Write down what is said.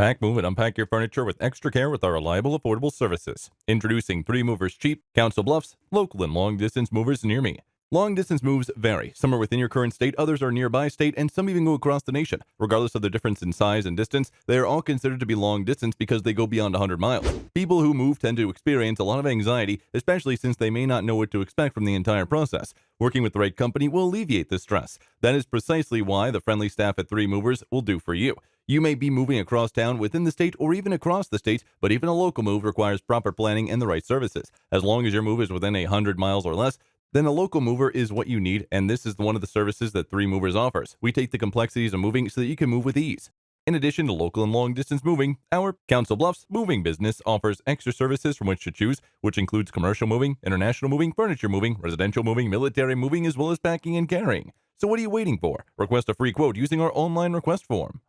Pack, move, and unpack your furniture with extra care with our reliable, affordable services. Introducing 3 Movers Cheap, Council Bluffs, local and long-distance movers near me. Long-distance moves vary. Some are within your current state, others are nearby state, and some even go across the nation. Regardless of the difference in size and distance, they are all considered to be long-distance because they go beyond 100 miles. People who move tend to experience a lot of anxiety, especially since they may not know what to expect from the entire process. Working with the right company will alleviate this stress. That is precisely why the friendly staff at 3 Movers will do for you. You may be moving across town, within the state, or even across the state, but even a local move requires proper planning and the right services. As long as your move is within 100 miles or less, then a local mover is what you need, and this is one of the services that 3 Movers offers. We take the complexities of moving so that you can move with ease. In addition to local and long-distance moving, our Council Bluffs moving business offers extra services from which to choose, which includes commercial moving, international moving, furniture moving, residential moving, military moving, as well as packing and carrying. So what are you waiting for? Request a free quote using our online request form.